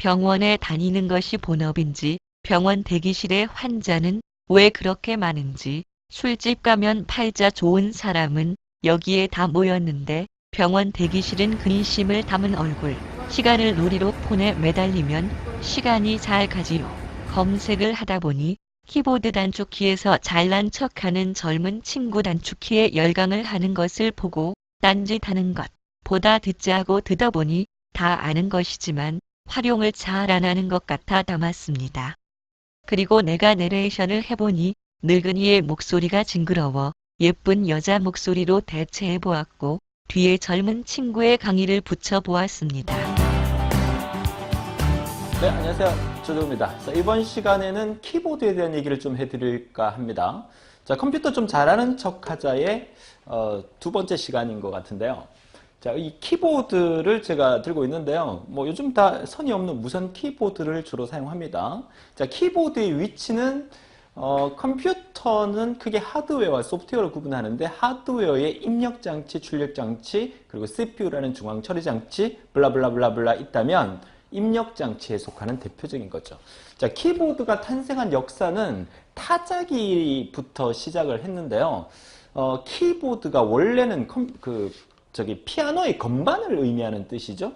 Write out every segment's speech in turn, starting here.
병원에 다니는 것이 본업인지, 병원 대기실에 환자는 왜 그렇게 많은지, 술집 가면 팔자 좋은 사람은 여기에 다 모였는데 병원 대기실은 근심을 담은 얼굴, 시간을 놀이로 폰에 매달리면 시간이 잘 가지요. 검색을 하다 보니 키보드 단축키에서 잘난 척하는 젊은 친구 단축키에 열광을 하는 것을 보고 딴짓하는 것, 보다 듣자 하고 듣다 보니 다 아는 것이지만 활용을 잘 안 하는 것 같아 담았습니다. 그리고 내가 내레이션을 해보니 늙은이의 목소리가 징그러워 예쁜 여자 목소리로 대체해보았고 뒤에 젊은 친구의 강의를 붙여보았습니다. 네, 안녕하세요. 조조입니다. 이번 시간에는 키보드에 대한 얘기를 좀 해드릴까 합니다. 자, 컴퓨터 좀 잘하는 척하자의 두 번째 시간인 것 같은데요. 자, 이 키보드를 제가 들고 있는데요. 뭐 요즘 다 선이 없는 무선 키보드를 주로 사용합니다. 자, 키보드의 위치는 컴퓨터는 크게 하드웨어와 소프트웨어를 구분하는데 하드웨어에 입력장치, 출력장치, 그리고 CPU라는 중앙 처리장치, 블라블라블라블라 있다면 입력장치에 속하는 대표적인 거죠. 자, 키보드가 탄생한 역사는 타자기부터 시작을 했는데요. 키보드가 원래는 피아노의 건반을 의미하는 뜻이죠.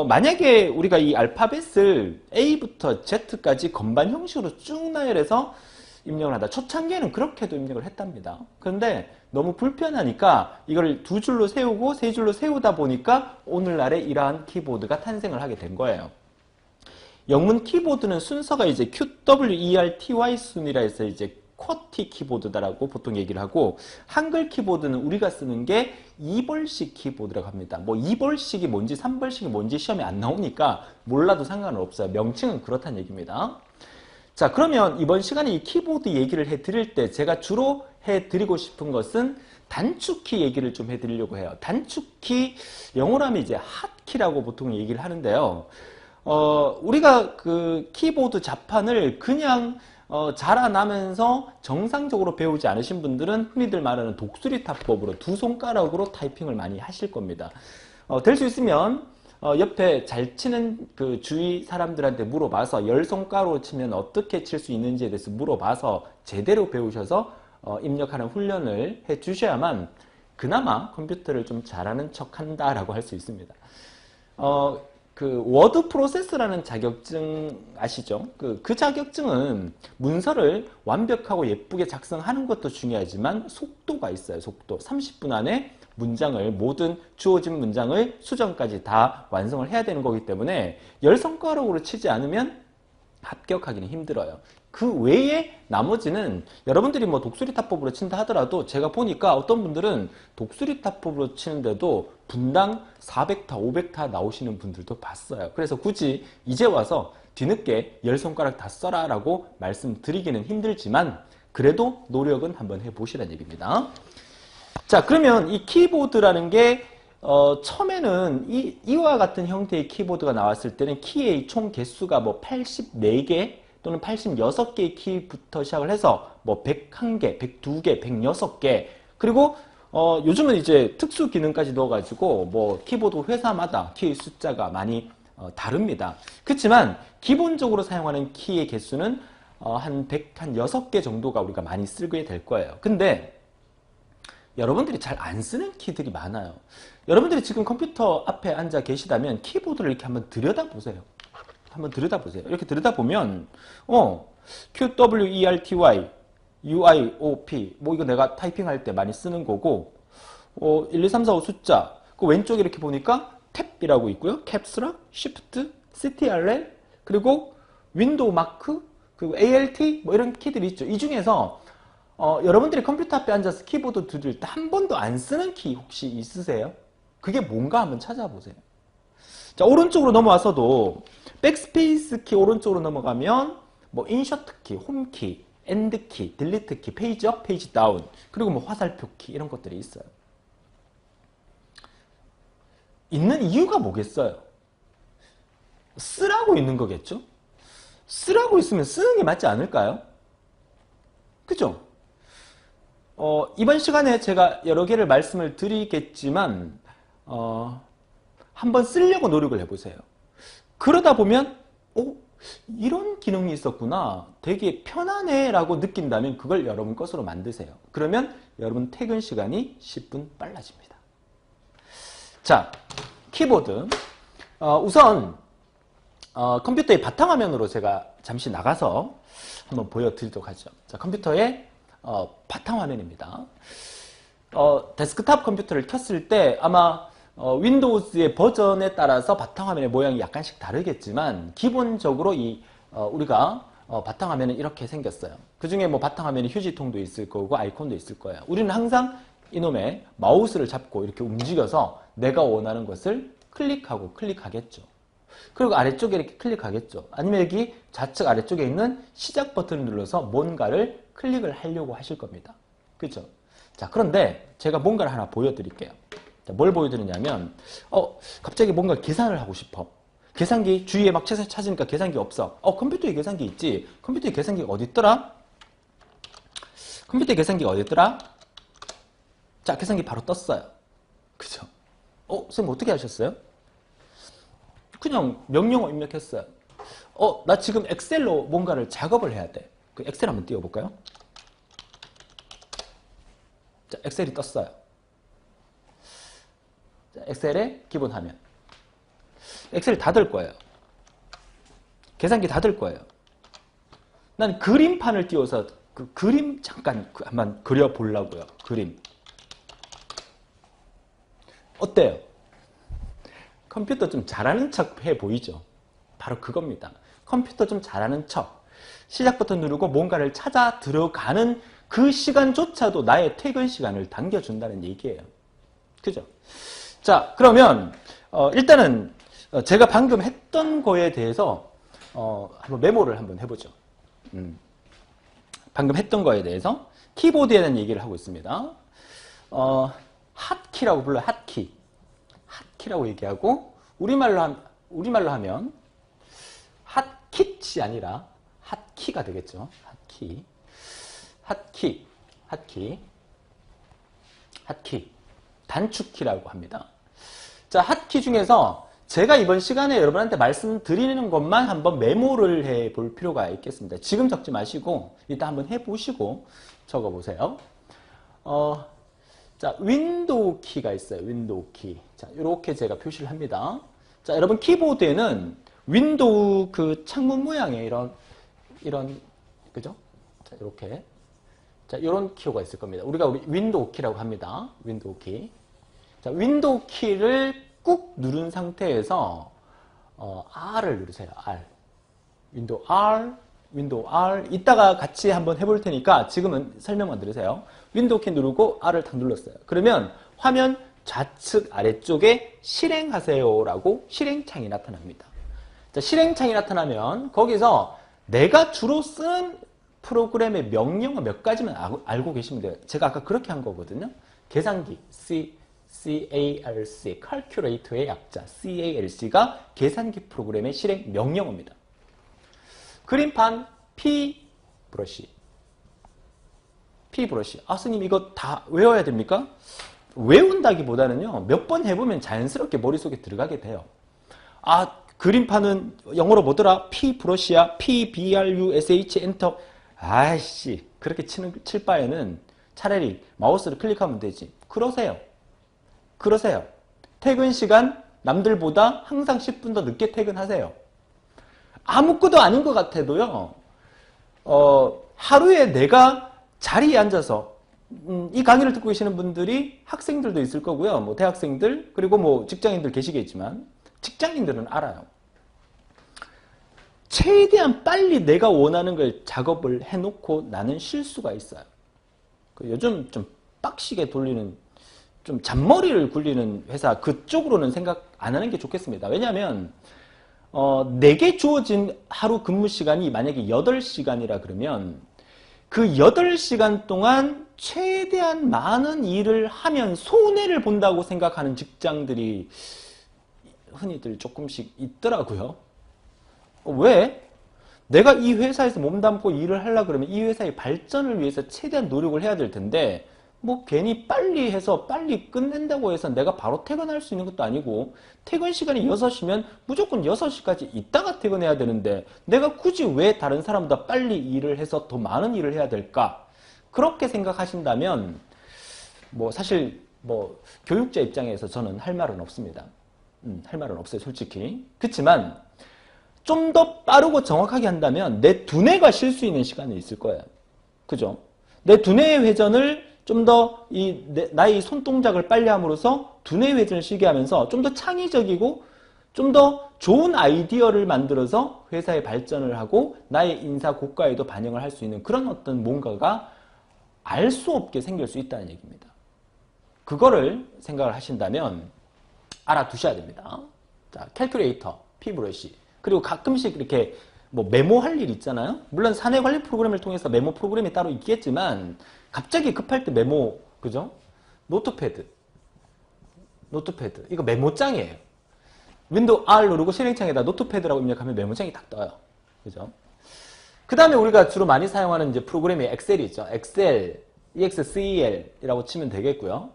만약에 우리가 이 알파벳을 A부터 Z까지 건반 형식으로 쭉 나열해서 입력을 하다. 초창기에는 그렇게도 입력을 했답니다. 그런데 너무 불편하니까 이걸 두 줄로 세우고 세 줄로 세우다 보니까 오늘날의 이러한 키보드가 탄생을 하게 된 거예요. 영문 키보드는 순서가 이제 QWERTY 순이라 해서 이제 쿼티 키보드다라고 보통 얘기를 하고, 한글 키보드는 우리가 쓰는 게 2벌식 키보드라고 합니다. 뭐 2벌식이 뭔지 3벌식이 뭔지 시험에 안 나오니까 몰라도 상관은 없어요. 명칭은 그렇다는 얘기입니다. 자, 그러면 이번 시간에 이 키보드 얘기를 해드릴 때 제가 주로 해드리고 싶은 것은 단축키 얘기를 좀 해드리려고 해요. 단축키, 영어로 하면 이제 핫키라고 보통 얘기를 하는데요. 우리가 그 키보드 자판을 그냥 자라나면서 정상적으로 배우지 않으신 분들은 흔히들 말하는 독수리 타법으로 두 손가락으로 타이핑을 많이 하실 겁니다. 될 수 있으면 옆에 잘 치는 그 주위 사람들한테 물어봐서 10손가락으로 치면 어떻게 칠 수 있는지에 대해서 물어봐서 제대로 배우셔서 입력하는 훈련을 해 주셔야만 그나마 컴퓨터를 좀 잘하는 척 한다라고 할 수 있습니다. 그 워드 프로세서라는 자격증 아시죠? 그 자격증은 문서를 완벽하고 예쁘게 작성하는 것도 중요하지만 속도가 있어요. 속도. 30분 안에 문장을, 모든 주어진 문장을 수정까지 다 완성을 해야 되는 거기 때문에 10손가락으로 치지 않으면 합격하기는 힘들어요. 그 외에 나머지는 여러분들이 뭐 독수리 타법으로 친다 하더라도 제가 보니까 어떤 분들은 독수리 타법으로 치는데도 분당 400타, 500타 나오시는 분들도 봤어요. 그래서 굳이 이제 와서 뒤늦게 10손가락 다 써라 라고 말씀드리기는 힘들지만 그래도 노력은 한번 해보시라는 얘기입니다. 자, 그러면 이 키보드라는 게 처음에는 이와 같은 형태의 키보드가 나왔을 때는 키의 총 개수가 뭐 84개 또는 86개의 키부터 시작을 해서 뭐 101개, 102개, 106개, 그리고 요즘은 이제 특수 기능까지 넣어가지고 뭐 키보드 회사마다 키의 숫자가 많이 다릅니다. 그렇지만 기본적으로 사용하는 키의 개수는 한 106개 정도가 우리가 많이 쓰게 될 거예요. 근데 여러분들이 잘 안 쓰는 키들이 많아요. 여러분들이 지금 컴퓨터 앞에 앉아 계시다면 키보드를 이렇게 한번 들여다보세요. 한번 들여다보세요. 이렇게 들여다보면 QWERTY, UIOP 뭐 이거 내가 타이핑할 때 많이 쓰는 거고 1, 2, 3, 4, 5 숫자 그 왼쪽에 이렇게 보니까 탭이라고 있고요. 캡스락, Shift, CTRL 그리고 윈도우 마크 그리고 ALT 뭐 이런 키들이 있죠. 이 중에서 여러분들이 컴퓨터 앞에 앉아서 키보드 두드릴 때 한 번도 안 쓰는 키 혹시 있으세요? 그게 뭔가 한번 찾아보세요. 자, 오른쪽으로 넘어와서도 백스페이스 키 오른쪽으로 넘어가면 뭐 인셔트 키, 홈 키, 엔드 키, 딜리트 키, 페이지 업, 페이지 다운 그리고 뭐 화살표 키 이런 것들이 있어요. 있는 이유가 뭐겠어요? 쓰라고 있는 거겠죠? 쓰라고 있으면 쓰는 게 맞지 않을까요? 그죠? 이번 시간에 제가 여러 개를 말씀을 드리겠지만 한번 쓰려고 노력을 해보세요. 그러다 보면 어? 이런 기능이 있었구나. 되게 편하네 라고 느낀다면 그걸 여러분 것으로 만드세요. 그러면 여러분 퇴근 시간이 10분 빨라집니다. 자, 키보드. 우선 컴퓨터의 바탕화면으로 제가 잠시 나가서 한번 보여드리도록 하죠. 자, 컴퓨터의 바탕화면입니다. 데스크탑 컴퓨터를 켰을 때 아마 윈도우즈의 버전에 따라서 바탕화면의 모양이 약간씩 다르겠지만 기본적으로 우리가 바탕화면은 이렇게 생겼어요. 그 중에 뭐 바탕화면에 휴지통도 있을 거고 아이콘도 있을 거예요. 우리는 항상 이놈의 마우스를 잡고 이렇게 움직여서 내가 원하는 것을 클릭하고 클릭하겠죠. 그리고 아래쪽에 이렇게 클릭하겠죠. 아니면 여기 좌측 아래쪽에 있는 시작 버튼을 눌러서 뭔가를 클릭을 하려고 하실 겁니다. 그렇죠? 자, 그런데 제가 뭔가를 하나 보여드릴게요. 자, 뭘 보여드리냐면 갑자기 뭔가 계산을 하고 싶어. 계산기 주위에 막 찾으니까 계산기 없어. 컴퓨터에 계산기 있지. 컴퓨터에 계산기가 어디 있더라? 컴퓨터에 계산기가 어디 있더라? 자, 계산기 바로 떴어요. 그죠? 선생님 어떻게 하셨어요? 그냥 명령어 입력했어요. 나 지금 엑셀로 뭔가를 작업을 해야 돼. 그 엑셀 한번 띄워볼까요? 자, 엑셀이 떴어요. 자, 엑셀의 기본 화면. 엑셀 닫을 거예요. 계산기 닫을 거예요. 난 그림판을 띄워서 그 그림 잠깐 한번 그려보려고요. 그림. 어때요? 컴퓨터 좀 잘하는 척 해 보이죠? 바로 그겁니다. 컴퓨터 좀 잘하는 척. 시작 버튼 누르고 뭔가를 찾아 들어가는 그 시간조차도 나의 퇴근 시간을 당겨준다는 얘기예요. 그죠? 자, 그러면 일단은 제가 방금 했던 거에 대해서 한번 메모를 한번 해보죠. 방금 했던 거에 대해서 키보드에 대한 얘기를 하고 있습니다. 핫키라고 불러요. 핫키. 핫키라고 얘기하고 우리말로 하면 핫킷이 아니라 핫키가 되겠죠. 핫키. 단축키라고 합니다. 자, 핫키 중에서 제가 이번 시간에 여러분한테 말씀드리는 것만 한번 메모를 해 볼 필요가 있겠습니다. 지금 적지 마시고 일단 한번 해보시고 적어보세요. 자, 윈도우 키가 있어요. 윈도우 키. 자, 이렇게 제가 표시를 합니다. 자, 여러분 키보드에는 윈도우 그 창문 모양의 이런 그죠? 자, 이렇게. 자, 이런 키가 있을 겁니다. 우리 윈도우 키라고 합니다. 윈도우 키. 자, 윈도우 키를 꾹 누른 상태에서 R을 누르세요. R. 윈도우 R. 이따가 같이 한번 해볼 테니까 지금은 설명만 들으세요. 윈도우 키 누르고 R을 탁 눌렀어요. 그러면 화면 좌측 아래쪽에 실행하세요라고 실행창이 나타납니다. 자, 실행창이 나타나면 거기서 내가 주로 쓰는 프로그램의 명령어 몇 가지만 알고 계시면 돼요. 제가 아까 그렇게 한 거거든요. 계산기 CALC, calculator의 약자 CALC가 계산기 프로그램의 실행 명령어입니다. 그림판 P브러쉬. 선생님 이거 다 외워야 됩니까? 외운다기보다는요. 몇 번 해보면 자연스럽게 머릿속에 들어가게 돼요. 그림판은 영어로 뭐더라? P브러쉬야. PBRUSH 엔터. 아이씨, 그렇게 칠 바에는 차라리 마우스를 클릭하면 되지. 그러세요. 퇴근 시간 남들보다 항상 10분 더 늦게 퇴근하세요. 아무것도 아닌 것 같아도요. 하루에 내가 자리에 앉아서 이 강의를 듣고 계시는 분들이 학생들도 있을 거고요. 뭐 대학생들 그리고 뭐 직장인들 계시겠지만 직장인들은 알아요. 최대한 빨리 내가 원하는 걸 작업을 해놓고 나는 쉴 수가 있어요. 요즘 좀 빡시게 돌리는 좀 잔머리를 굴리는 회사 그쪽으로는 생각 안 하는 게 좋겠습니다. 왜냐하면 내게 주어진 하루 근무 시간이 만약에 8시간이라 그러면 그 8시간 동안 최대한 많은 일을 하면 손해를 본다고 생각하는 직장들이 흔히들 조금씩 있더라고요. 왜? 내가 이 회사에서 몸담고 일을 하려고 그러면 이 회사의 발전을 위해서 최대한 노력을 해야 될 텐데 뭐 괜히 빨리 해서 빨리 끝낸다고 해서 내가 바로 퇴근할 수 있는 것도 아니고 퇴근 시간이 6시면 무조건 6시까지 있다가 퇴근해야 되는데 내가 굳이 왜 다른 사람보다 빨리 일을 해서 더 많은 일을 해야 될까? 그렇게 생각하신다면 뭐 사실 뭐 교육자 입장에서 저는 할 말은 없습니다. 할 말은 없어요, 솔직히. 그렇지만 좀 더 빠르고 정확하게 한다면 내 두뇌가 쉴 수 있는 시간이 있을 거예요. 그죠? 내 두뇌의 회전을 좀 더 나의 손동작을 빨리 함으로써 두뇌 회전을 쉬게 하면서 좀 더 창의적이고 좀 더 좋은 아이디어를 만들어서 회사의 발전을 하고 나의 인사 고과에도 반영을 할 수 있는 그런 어떤 뭔가가 알 수 없게 생길 수 있다는 얘기입니다. 그거를 생각을 하신다면 알아두셔야 됩니다. 자, 캘큘레이터, 피브러시, 그리고 가끔씩 이렇게 뭐 메모할 일 있잖아요. 물론 사내 관리 프로그램을 통해서 메모 프로그램이 따로 있겠지만 갑자기 급할 때 메모, 그죠? 노트패드 이거 메모장이에요. 윈도우 R 누르고 실행창에다 노트패드라고 입력하면 메모장이 딱 떠요. 그죠? 그 다음에 우리가 주로 많이 사용하는 이제 프로그램이 엑셀이 있죠. 엑셀, EXCL이라고 치면 되겠고요.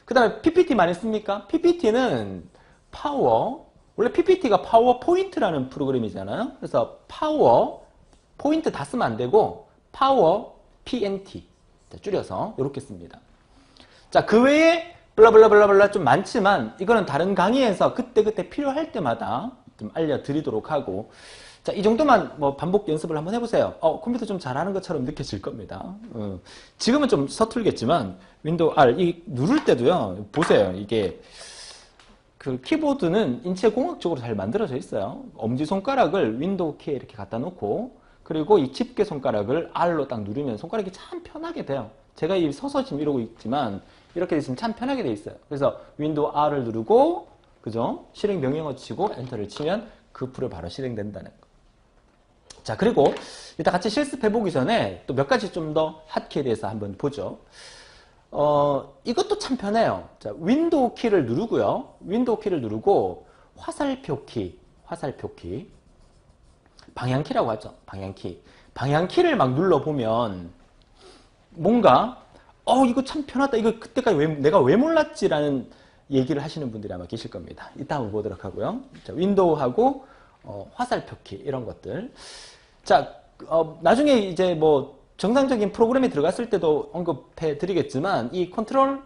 그 다음에 PPT 많이 씁니까? PPT는 파워, 원래 PPT가 파워포인트라는 프로그램이잖아요. 그래서 파워, 포인트 다 쓰면 안 되고 파워 PNT 줄여서 이렇게 씁니다. 자, 그 외에 블라블라블라블라 좀 많지만 이거는 다른 강의에서 그때그때 필요할 때마다 좀 알려드리도록 하고, 자, 이 정도만 뭐 반복 연습을 한번 해보세요. 컴퓨터 좀 잘하는 것처럼 느껴질 겁니다. 지금은 좀 서툴겠지만 윈도우 R 이 누를 때도요, 보세요. 이게 그 키보드는 인체공학적으로 잘 만들어져 있어요. 엄지손가락을 윈도우 키에 이렇게 갖다 놓고 그리고 이 집게손가락을 R로 딱 누르면 손가락이 참 편하게 돼요. 제가 이 서서 지금 이러고 있지만 이렇게 있으면 참 편하게 돼 있어요. 그래서 윈도우 R을 누르고, 그죠? 실행 명령어 치고 엔터를 치면 그 프로 바로 실행된다는 거. 자, 그리고 이따 같이 실습해 보기 전에 또 몇 가지 좀 더 핫키에 대해서 한번 보죠. 이것도 참 편해요. 자, 윈도우 키를 누르고요. 윈도우 키를 누르고 화살표 키, 방향키라고 하죠. 방향키. 방향키를 막 눌러보면 뭔가 이거 참 편하다. 이거 그때까지 내가 왜 몰랐지라는 얘기를 하시는 분들이 아마 계실 겁니다. 이따 한번 보도록 하고요. 자, 윈도우하고 화살표 키 이런 것들. 자, 나중에 이제 뭐 정상적인 프로그램이 들어갔을 때도 언급해 드리겠지만 이 컨트롤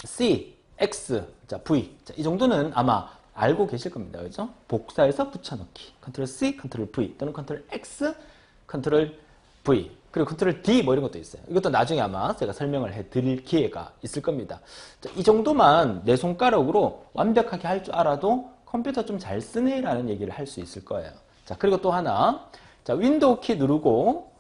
C, X, 자, V. 자, 이 정도는 아마 알고 계실 겁니다. 그죠? 복사해서 붙여넣기. 컨트롤 C, 컨트롤 V 또는 컨트롤 X, 컨트롤 V. 그리고 컨트롤 D 뭐 이런 것도 있어요. 이것도 나중에 아마 제가 설명을 해 드릴 기회가 있을 겁니다. 자, 이 정도만 내 손가락으로 완벽하게 할 줄 알아도 컴퓨터 좀 잘 쓰네라는 얘기를 할 수 있을 거예요. 자, 그리고 또 하나. 자, 윈도우 키 누르고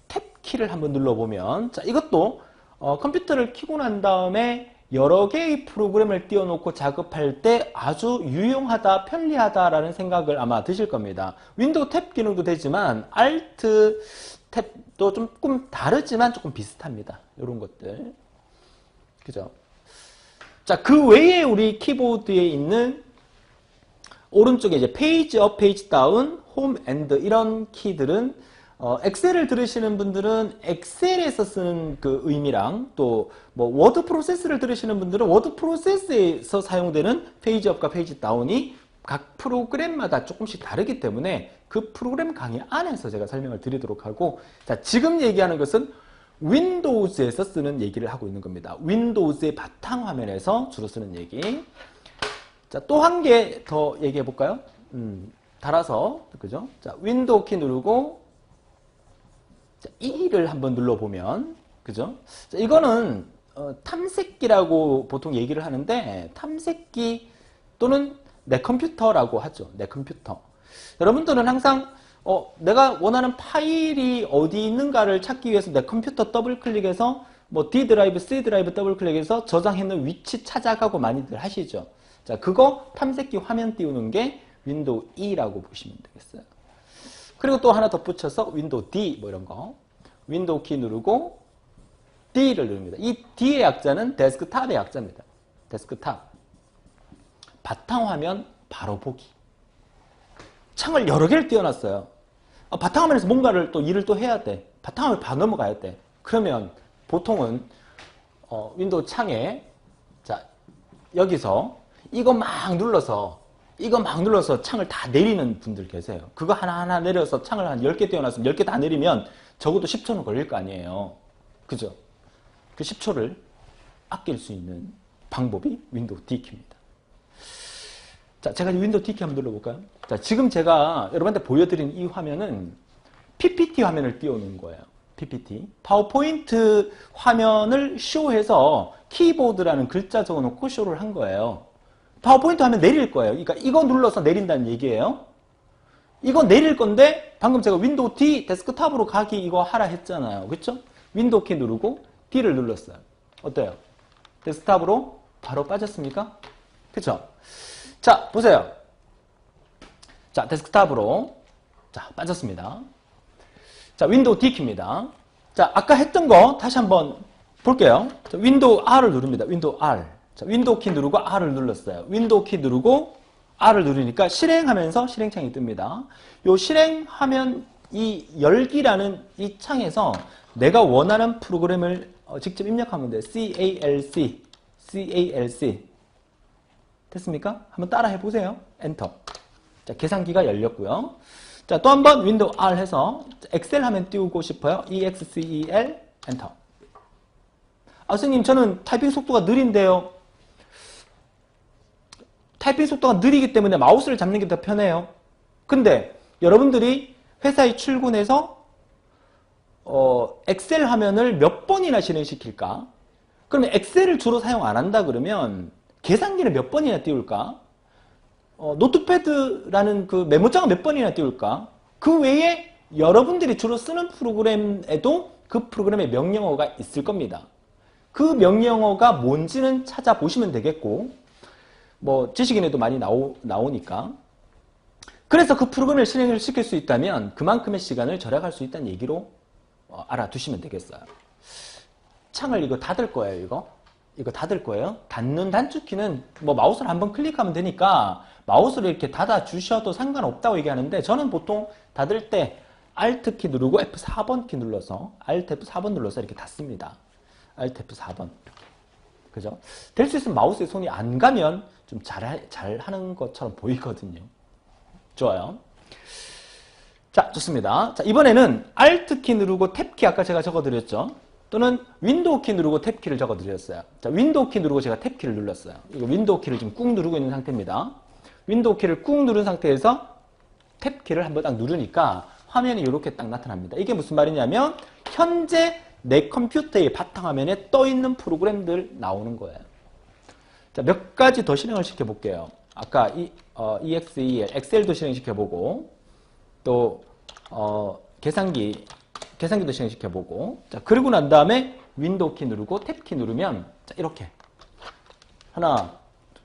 탭 키를 한번 눌러보면, 자, 이것도 컴퓨터를 켜고 난 다음에 여러 개의 프로그램을 띄워놓고 작업할 때 아주 유용하다, 편리하다라는 생각을 아마 드실 겁니다. 윈도우 탭 기능도 되지만 Alt 탭도 조금 다르지만 조금 비슷합니다. 이런 것들. 그죠? 자, 그 외에 우리 키보드에 있는 오른쪽에 이제 페이지 업, 페이지 다운, 홈, 엔드 이런 키들은 엑셀을 들으시는 분들은 엑셀에서 쓰는 그 의미랑 또 뭐 워드 프로세스를 들으시는 분들은 워드 프로세스에서 사용되는 페이지 업과 페이지 다운이 각 프로그램마다 조금씩 다르기 때문에 그 프로그램 강의 안에서 제가 설명을 드리도록 하고, 자, 지금 얘기하는 것은 윈도우즈에서 쓰는 얘기를 하고 있는 겁니다. 윈도우즈의 바탕화면에서 주로 쓰는 얘기. 자, 또 한 개 더 얘기해 볼까요? 달아서, 그죠? 자, 윈도우 키 누르고, 자, E를 한번 눌러보면, 그죠? 자, 이거는, 탐색기라고 보통 얘기를 하는데, 탐색기 또는 내 컴퓨터라고 하죠. 내 컴퓨터. 여러분들은 항상, 내가 원하는 파일이 어디 있는가를 찾기 위해서 내 컴퓨터 더블 클릭해서, 뭐 D 드라이브, C 드라이브 더블 클릭해서 저장해놓은 위치 찾아가고 많이들 하시죠. 자, 그거 탐색기 화면 띄우는 게 윈도우 E라고 보시면 되겠어요. 그리고 또 하나 덧붙여서 윈도우 D 뭐 이런 거. 윈도우 키 누르고 D를 누릅니다. 이 D의 약자는 데스크탑의 약자입니다. 데스크탑. 바탕화면 바로 보기. 창을 여러 개를 띄워놨어요. 바탕화면에서 뭔가를 또 일을 또 해야 돼. 바탕화면 봐 넘어가야 돼. 그러면 보통은 윈도우 창에 자 여기서 이거 막 눌러서 창을 다 내리는 분들 계세요. 그거 하나하나 내려서 창을 한 10개 띄워놨으면 10개 다 내리면 적어도 10초는 걸릴 거 아니에요. 그죠? 그 10초를 아낄 수 있는 방법이 윈도우 D키입니다. 자, 제가 윈도우 D키 한번 눌러볼까요? 자, 지금 제가 여러분한테 보여드린 이 화면은 PPT 화면을 띄워놓은 거예요. PPT. 파워포인트 화면을 쇼해서 키보드라는 글자 적어놓고 쇼를 한 거예요. 파워포인트 화면 내릴 거예요. 그러니까 이거 눌러서 내린다는 얘기예요. 이거 내릴 건데 방금 제가 윈도우 D 데스크탑으로 가기 이거 하라 했잖아요. 그렇죠? 윈도우 키 누르고 D를 눌렀어요. 어때요? 데스크탑으로 바로 빠졌습니까? 그렇죠? 자, 보세요. 자, 데스크탑으로 자, 빠졌습니다. 자, 윈도우 D키입니다. 자, 아까 했던 거 다시 한번 볼게요. 자, 윈도우 R을 누릅니다. 윈도우 R. 자, 윈도우 키 누르고 R을 눌렀어요. 윈도우 키 누르고 R을 누르니까 실행하면서 실행창이 뜹니다. 요 실행하면 이 열기라는 이 창에서 내가 원하는 프로그램을 직접 입력하면 돼요. CALC. 됐습니까? 한번 따라 해보세요. 엔터. 자, 계산기가 열렸고요. 자, 또 한 번 윈도우 R 해서 엑셀 화면 띄우고 싶어요. EXCEL 엔터. 아, 선생님 저는 타이핑 속도가 느린데요. 타이핑 속도가 느리기 때문에 마우스를 잡는 게 더 편해요. 근데 여러분들이 회사에 출근해서 엑셀 화면을 몇 번이나 실행시킬까? 그러면 엑셀을 주로 사용 안 한다 그러면 계산기를 몇 번이나 띄울까? 노트패드라는 그 메모장을 몇 번이나 띄울까? 그 외에 여러분들이 주로 쓰는 프로그램에도 그 프로그램의 명령어가 있을 겁니다. 그 명령어가 뭔지는 찾아보시면 되겠고, 뭐 지식인에도 많이 나오니까. 그래서 그 프로그램을 실행을 시킬 수 있다면 그만큼의 시간을 절약할 수 있다는 얘기로 알아두시면 되겠어요. 창을 이거 닫을 거예요, 이거 닫을 거예요. 닫는 단축키는 뭐 마우스를 한번 클릭하면 되니까 마우스를 이렇게 닫아 주셔도 상관없다고 얘기하는데, 저는 보통 닫을 때 Alt 키 누르고 F4번 키 눌러서 Alt F4번 눌러서 이렇게 닫습니다. Alt F4번. 그죠? 될 수 있으면 마우스에 손이 안 가면 좀 잘 하는 것처럼 보이거든요. 좋아요. 자, 좋습니다. 자, 이번에는 Alt 키 누르고 탭 키 아까 제가 적어드렸죠. 또는 윈도우 키 누르고 탭 키를 적어드렸어요. 자, 윈도우 키 누르고 제가 탭 키를 눌렀어요. 이거 윈도우 키를 지금 꾹 누르고 있는 상태입니다. 윈도우 키를 꾹 누른 상태에서 탭 키를 한번 딱 누르니까 화면이 이렇게 딱 나타납니다. 이게 무슨 말이냐면 현재 내 컴퓨터의 바탕화면에 떠 있는 프로그램들 나오는 거예요. 자, 몇 가지 더 실행을 시켜볼게요. 아까 EXEL, 엑셀도 실행시켜보고, 또 계산기도 실행시켜보고, 자, 그러고 난 다음에 윈도우 키 누르고 탭 키 누르면 자, 이렇게 하나,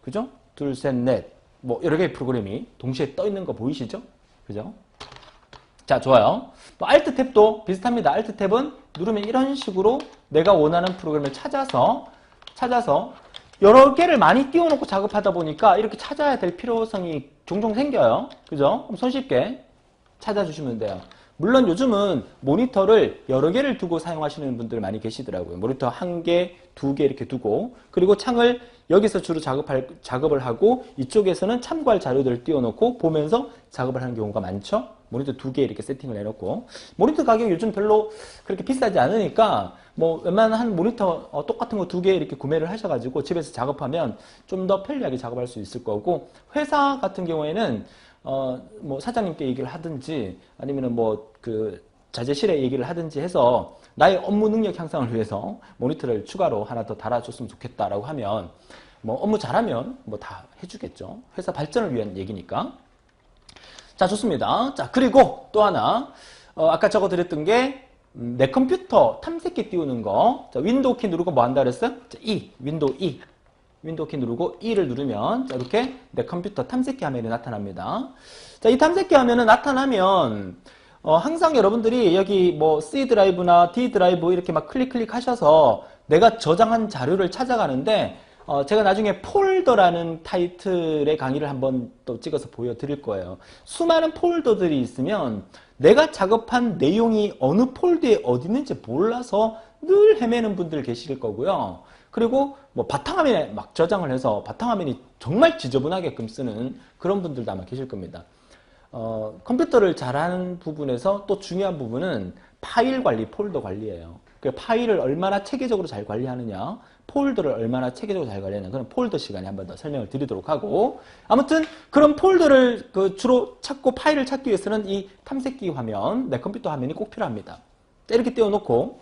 그죠? 둘, 셋, 넷, 뭐 여러 개의 프로그램이 동시에 떠 있는 거 보이시죠? 그죠? 자, 좋아요. 또 Alt 탭도 비슷합니다. Alt 탭은 누르면 이런 식으로 내가 원하는 프로그램을 찾아서 여러 개를 많이 띄워놓고 작업하다 보니까 이렇게 찾아야 될 필요성이 종종 생겨요. 그죠? 그럼 손쉽게 찾아주시면 돼요. 물론 요즘은 모니터를 여러 개를 두고 사용하시는 분들 많이 계시더라고요. 모니터 한 개, 두 개 이렇게 두고, 그리고 창을 여기서 주로 작업을 하고 이쪽에서는 참고할 자료들을 띄워놓고 보면서 작업을 하는 경우가 많죠. 모니터 두 개 이렇게 세팅을 해놓고, 모니터 가격이 요즘 별로 그렇게 비싸지 않으니까 뭐 웬만한 모니터 똑같은 거 두 개 이렇게 구매를 하셔가지고 집에서 작업하면 좀 더 편리하게 작업할 수 있을 거고, 회사 같은 경우에는 뭐 사장님께 얘기를 하든지 아니면은 뭐 그 자재실에 얘기를 하든지 해서 나의 업무 능력 향상을 위해서 모니터를 추가로 하나 더 달아줬으면 좋겠다라고 하면 뭐 업무 잘하면 뭐 다 해주겠죠. 회사 발전을 위한 얘기니까. 자, 좋습니다. 자, 그리고 또 하나 아까 적어드렸던 게 내 컴퓨터 탐색기 띄우는 거. 자, 윈도우 키 누르고 뭐 한다 그랬어요? 자, 윈도우 키 누르고 E를 누르면 자, 이렇게 내 컴퓨터 탐색기 화면이 나타납니다. 자, 이 탐색기 화면은 나타나면 항상 여러분들이 여기 뭐 C 드라이브나 D 드라이브 이렇게 막 클릭 하셔서 내가 저장한 자료를 찾아가는데 제가 나중에 폴더라는 타이틀의 강의를 한번 또 찍어서 보여드릴 거예요. 수많은 폴더들이 있으면 내가 작업한 내용이 어느 폴더에 어디 있는지 몰라서 늘 헤매는 분들 계실 거고요. 그리고 뭐 바탕화면에 막 저장을 해서 바탕화면이 정말 지저분하게끔 쓰는 그런 분들도 아마 계실 겁니다. 컴퓨터를 잘하는 부분에서 또 중요한 부분은 파일 관리, 폴더 관리예요. 그 파일을 얼마나 체계적으로 잘 관리하느냐, 폴더를 얼마나 체계적으로 잘 관리하느냐, 그런 폴더 시간에 한 번 더 설명을 드리도록 하고, 아무튼 그런 폴더를 주로 찾고 파일을 찾기 위해서는 이 탐색기 화면, 내 컴퓨터 화면이 꼭 필요합니다. 이렇게 띄워놓고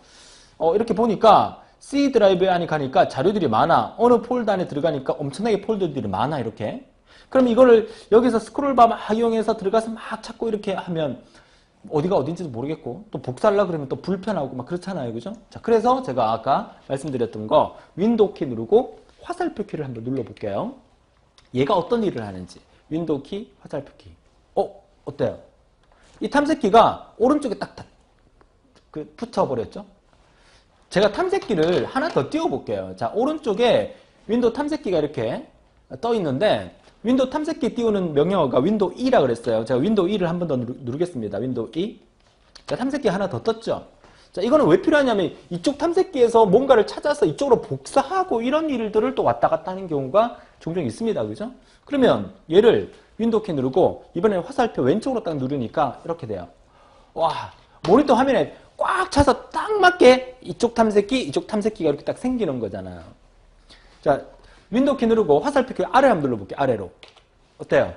이렇게 보니까 C 드라이브 안에 가니까 자료들이 많아. 어느 폴더 안에 들어가니까 엄청나게 폴더들이 많아, 이렇게. 그럼 이거를 여기서 스크롤바 막 이용해서 들어가서 막 찾고 이렇게 하면 어디가 어딘지도 모르겠고, 또 복사하려고 그러면 또 불편하고 막 그렇잖아요. 그죠? 자, 그래서 제가 아까 말씀드렸던 거 윈도우 키 누르고 화살표 키를 한번 눌러볼게요. 얘가 어떤 일을 하는지. 윈도우 키, 화살표 키. 어때요? 이 탐색기가 오른쪽에 딱 붙여버렸죠? 제가 탐색기를 하나 더 띄워볼게요. 자, 오른쪽에 윈도우 탐색기가 이렇게 떠 있는데, 윈도우 탐색기 띄우는 명령어가 윈도우 E라 그랬어요. 제가 윈도우 E를 한 번 더 누르겠습니다. 윈도우 E. 자, 탐색기 하나 더 떴죠? 자, 이거는 왜 필요하냐면 이쪽 탐색기에서 뭔가를 찾아서 이쪽으로 복사하고 이런 일들을 또 왔다 갔다 하는 경우가 종종 있습니다. 그죠? 그러면 얘를 윈도우 키 누르고 이번에 화살표 왼쪽으로 딱 누르니까 이렇게 돼요. 와, 모니터 화면에 꽉 차서 딱 맞게 이쪽 탐색기가 이렇게 딱 생기는 거잖아요. 자, 윈도우 키 누르고 화살표 키 아래 한번 눌러볼게요. 아래로. 어때요?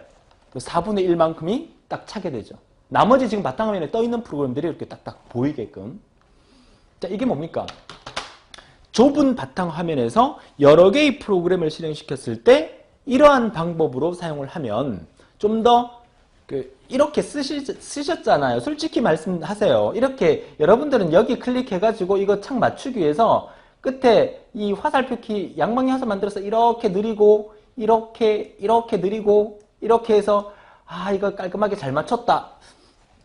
4분의 1만큼이 딱 차게 되죠. 나머지 지금 바탕화면에 떠있는 프로그램들이 이렇게 딱딱 보이게끔. 자, 이게 뭡니까? 좁은 바탕화면에서 여러 개의 프로그램을 실행시켰을 때 이러한 방법으로 사용을 하면 좀 더 이렇게 쓰셨잖아요. 솔직히 말씀하세요. 이렇게 여러분들은 여기 클릭해가지고 이거 창 맞추기 위해서 끝에 이 화살표 키 양방향에서 만들어서 이렇게 느리고 이렇게 느리고 이렇게 해서 이거 깔끔하게 잘 맞췄다.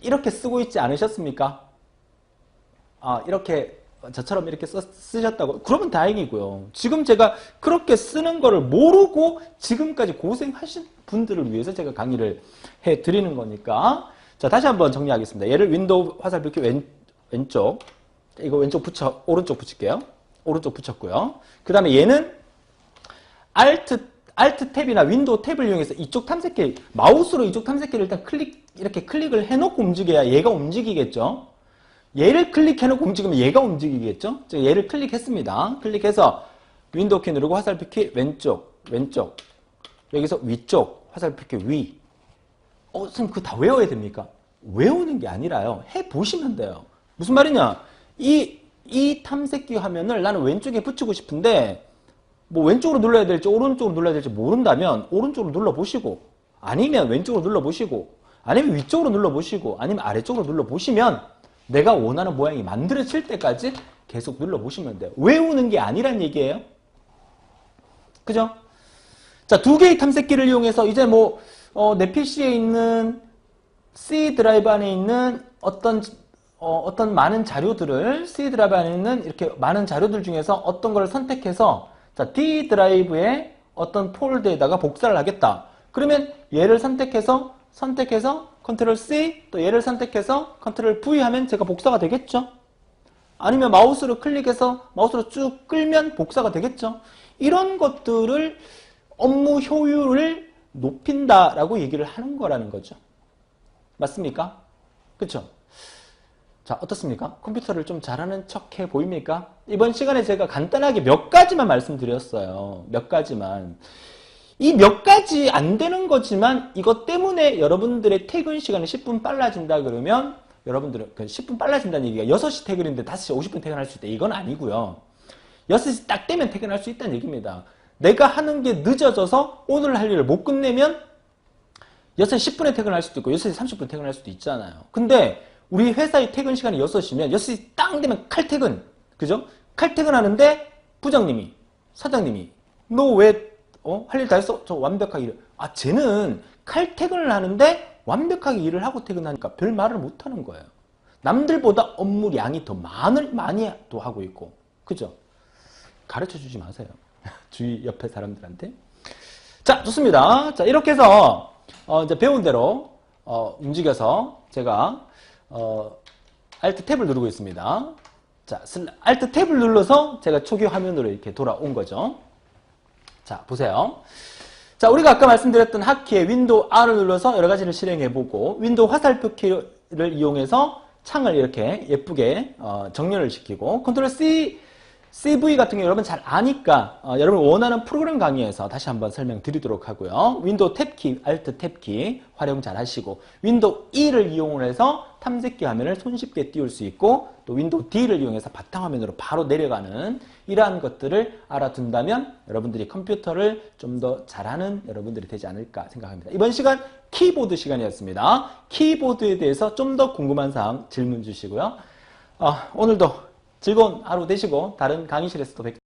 이렇게 쓰고 있지 않으셨습니까? 이렇게 저처럼 이렇게 쓰셨다고. 그러면 다행이고요. 지금 제가 그렇게 쓰는 거를 모르고 지금까지 고생하신 분들을 위해서 제가 강의를 해드리는 거니까. 자, 다시 한번 정리하겠습니다. 얘를 윈도우 화살표 키 왼쪽. 이거 왼쪽 오른쪽 붙일게요. 오른쪽 붙였고요. 그 다음에 얘는 Alt 탭이나 윈도우 탭을 이용해서 이쪽 탐색기, 마우스로 이쪽 탐색기를 일단 이렇게 클릭을 해놓고 움직여야 얘가 움직이겠죠. 얘를 클릭해놓고 움직이면 얘가 움직이겠죠. 제가 얘를 클릭했습니다. 클릭해서 윈도우 키 누르고 화살표 키 왼쪽. 여기서 위쪽, 화살표 키 위. 선생님 그거 다 외워야 됩니까? 외우는 게 아니라요. 해보시면 돼요. 무슨 말이냐? 이 탐색기 화면을 나는 왼쪽에 붙이고 싶은데 뭐 왼쪽으로 눌러야 될지 오른쪽으로 눌러야 될지 모른다면 오른쪽으로 눌러보시고, 아니면 왼쪽으로 눌러보시고, 아니면 위쪽으로 눌러보시고, 아니면 아래쪽으로 눌러보시면 내가 원하는 모양이 만들어질 때까지 계속 눌러보시면 돼요. 외우는 게 아니란 얘기예요. 그죠? 자, 두 개의 탐색기를 이용해서 이제 내 PC에 있는 C 드라이브 안에 있는 어떤 많은 자료들을 C 드라이브 안에 있는 이렇게 많은 자료들 중에서 어떤 걸 선택해서 자, D 드라이브의 어떤 폴더에다가 복사를 하겠다. 그러면 얘를 선택해서 컨트롤 C, 또 얘를 선택해서 컨트롤 V 하면 제가 복사가 되겠죠. 아니면 마우스로 클릭해서 마우스로 쭉 끌면 복사가 되겠죠. 이런 것들을 업무 효율을 높인다라고 얘기를 하는 거라는 거죠. 맞습니까? 그렇죠? 자, 어떻습니까? 컴퓨터를 좀 잘하는 척해 보입니까? 이번 시간에 제가 간단하게 몇 가지만 말씀드렸어요. 몇 가지만. 이 몇 가지 안 되는 거지만 이것 때문에 여러분들의 퇴근 시간이 10분 빨라진다 그러면 여러분들은 10분 빨라진다는 얘기가 6시 퇴근인데 5시 50분 퇴근할 수 있다. 이건 아니고요. 6시 딱 되면 퇴근할 수 있다는 얘기입니다. 내가 하는 게 늦어져서 오늘 할 일을 못 끝내면 6시 10분에 퇴근할 수도 있고 6시 30분에 퇴근할 수도 있잖아요. 근데 우리 회사의 퇴근 시간이 6시면 6시 땅 되면 칼퇴근. 그죠? 칼퇴근하는데 부장님이, 사장님이 너 왜 할 일 다 했어? 저 완벽하게 일을. 쟤는 칼퇴근을 하는데 완벽하게 일을 하고 퇴근하니까 별 말을 못 하는 거예요. 남들보다 업무량이 더 많이 또 하고 있고. 그죠? 가르쳐 주지 마세요. 주위 옆에 사람들한테. 자, 좋습니다. 자, 이렇게 해서 이제 배운 대로 움직여서 제가 Alt 탭을 누르고 있습니다. 자, Alt 탭을 눌러서 제가 초기 화면으로 이렇게 돌아온 거죠. 자, 보세요. 자, 우리가 아까 말씀드렸던 핫키의 윈도우 R을 눌러서 여러 가지를 실행해보고, 윈도우 화살표 키를 이용해서 창을 이렇게 예쁘게 정렬을 시키고, 컨트롤 CV 같은 경우 여러분 잘 아니까 여러분 원하는 프로그램 강의에서 다시 한번 설명드리도록 하고요. 윈도우 탭키, Alt 탭키 활용 잘 하시고, 윈도우 E를 이용해서 탐색기 화면을 손쉽게 띄울 수 있고, 또 윈도우 D를 이용해서 바탕화면으로 바로 내려가는 이러한 것들을 알아둔다면 여러분들이 컴퓨터를 좀 더 잘하는 여러분들이 되지 않을까 생각합니다. 이번 시간 키보드 시간이었습니다. 키보드에 대해서 좀 더 궁금한 사항 질문 주시고요. 오늘도 즐거운 하루 되시고 다른 강의실에서도 뵙겠습니다.